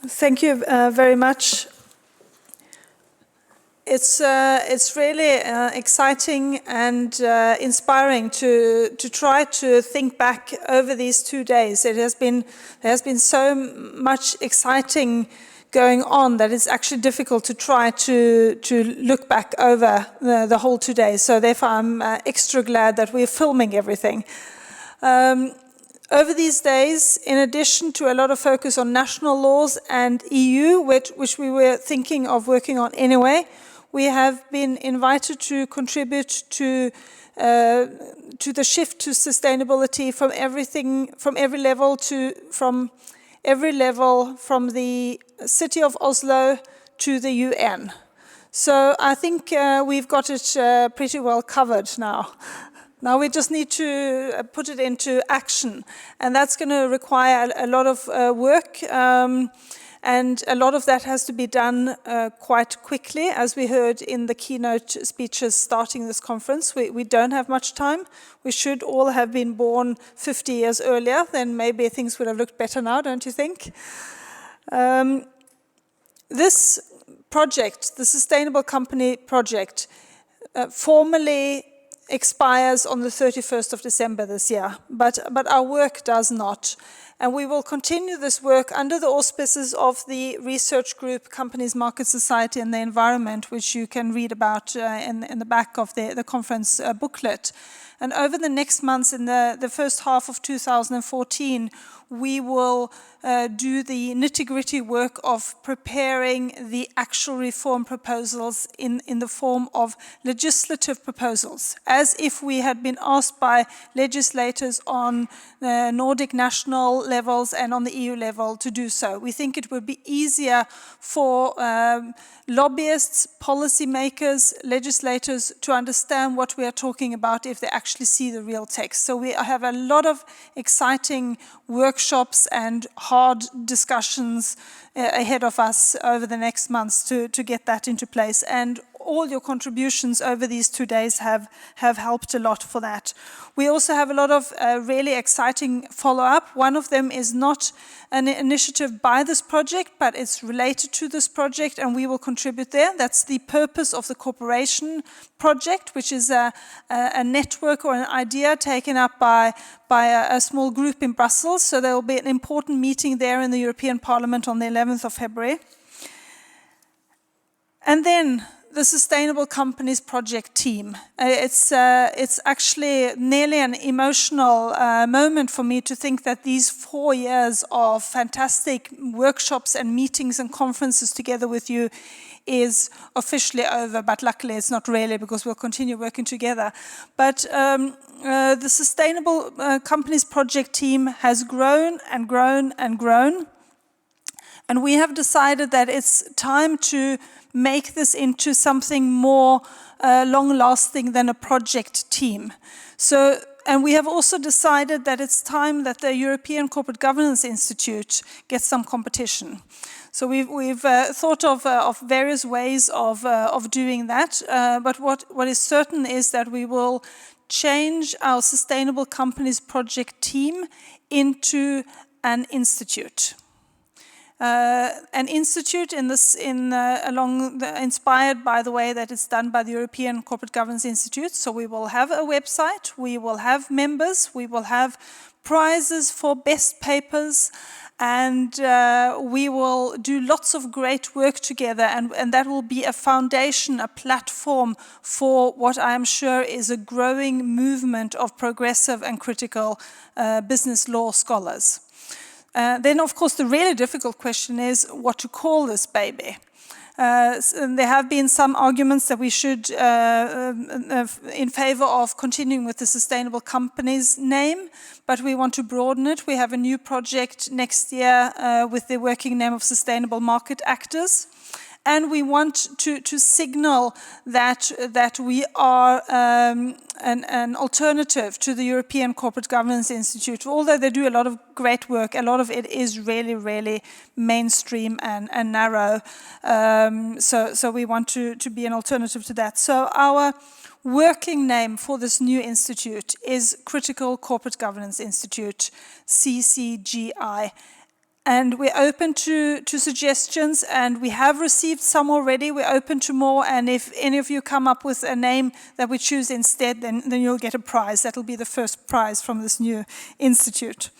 Thank you very much. It's really exciting and inspiring to try to think back over these 2 days. There has been so much exciting going on that it's actually difficult to try to look back over the whole 2 days. So therefore, I'm extra glad that we're filming everything. Over these days, in addition to a lot of focus on national laws and EU, which we were thinking of working on anyway, we have been invited to contribute to the shift to sustainability from every level, from the city of Oslo to the UN. So I think we've got it pretty well covered now. Now we just need to put it into action, and that's going to require a lot of work, and a lot of that has to be done quite quickly, as we heard in the keynote speeches starting this conference. We don't have much time. We should all have been born 50 years earlier, then maybe things would have looked better now, don't you think? This project, the Sustainable Company Project, formally expires on the 31st of December this year, but our work does not. And we will continue this work under the auspices of the research group Companies, Market, Society and the Environment, which you can read about in the back of the conference booklet. And over the next months, in the first half of 2014, we will do the nitty-gritty work of preparing the actual reform proposals in the form of legislative proposals, as if we had been asked by legislators on the Nordic national levels and on the EU level to do so. We think it would be easier for lobbyists, policymakers, legislators to understand what we are talking about if they actually see the real text. So we have a lot of exciting workshops and hard discussions ahead of us over the next months to get that into place. And all your contributions over these 2 days have helped a lot for that. We also have a lot of really exciting follow-up. One of them is not an initiative by this project, but it's related to this project, and we will contribute there. That's the purpose of the cooperation project, which is a network or an idea taken up by a small group in Brussels. So there will be an important meeting there in the European Parliament on the 11th of February. And then the Sustainable Companies Project team. It's actually nearly an emotional moment for me to think that these 4 years of fantastic workshops and meetings and conferences together with you is officially over, but luckily it's not really, because we'll continue working together. But the Sustainable Companies Project team has grown and grown and grown. And we have decided that it's time to make this into something more long-lasting than a project team. And we have also decided that it's time that the European Corporate Governance Institute gets some competition. So we've thought of various ways of doing that. But what is certain is that we will change our Sustainable Companies Project team into an institute. An institute inspired by the way that it's done by the European Corporate Governance Institute. So we will have a website, we will have members, we will have prizes for best papers, and we will do lots of great work together, and that will be a foundation, a platform for what I am sure is a growing movement of progressive and critical business law scholars. Then, of course, the really difficult question is what to call this baby. There have been some arguments that we should, in favor of continuing with the Sustainable Companies name, but we want to broaden it. We have a new project next year with the working name of Sustainable Market Actors. And we want to signal that we are an alternative to the European Corporate Governance Institute. Although they do a lot of great work, a lot of it is really, really mainstream and narrow. So we want to be an alternative to that. So our working name for this new institute is Critical Corporate Governance Institute, CCGI. And we're open to suggestions, and we have received some already. We're open to more, and if any of you come up with a name that we choose instead, then you'll get a prize. That'll be the first prize from this new institute.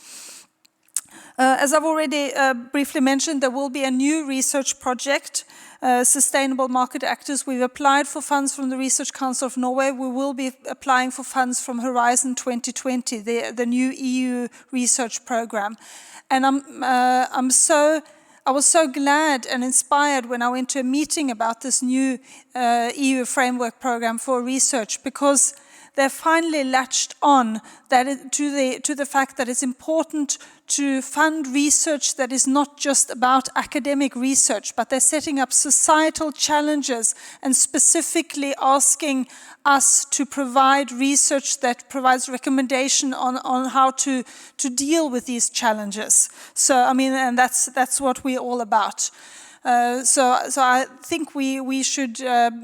As I've already briefly mentioned, there will be a new research project, Sustainable Market Actors. We've applied for funds from the Research Council of Norway. We will be applying for funds from Horizon 2020, the new EU research program. And I was so glad and inspired when I went to a meeting about this new EU framework program for research, because they're finally latched on to the fact that it's important to fund research that is not just about academic research, but they're setting up societal challenges and specifically asking us to provide research that provides recommendation on how to deal with these challenges. So, I mean, and that's what we're all about. So I think we should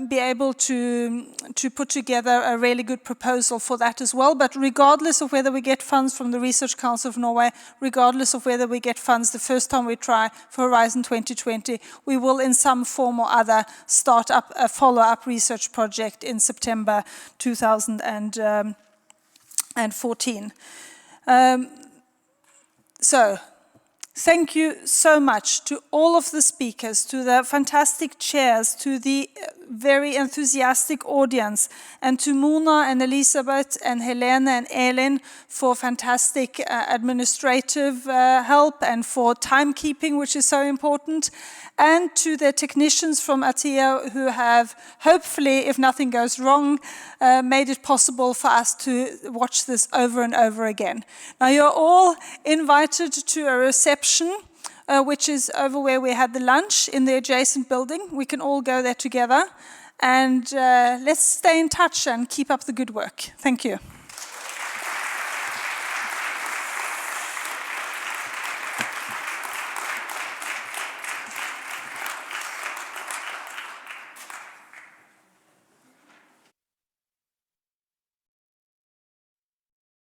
be able to put together a really good proposal for that as well. But regardless of whether we get funds from the Research Council of Norway, regardless of whether we get funds the first time we try for Horizon 2020, we will in some form or other start up a follow-up research project in September 2014. Thank you so much to all of the speakers, to the fantastic chairs, to the very enthusiastic audience, and to Mona and Elisabeth and Helene and Elin for fantastic administrative help and for timekeeping, which is so important, and to the technicians from ATEA who have, hopefully, if nothing goes wrong, made it possible for us to watch this over and over again. Now, you're all invited to a reception, which is over where we had the lunch in the adjacent building. We can all go there together, and let's stay in touch and keep up the good work. Thank you.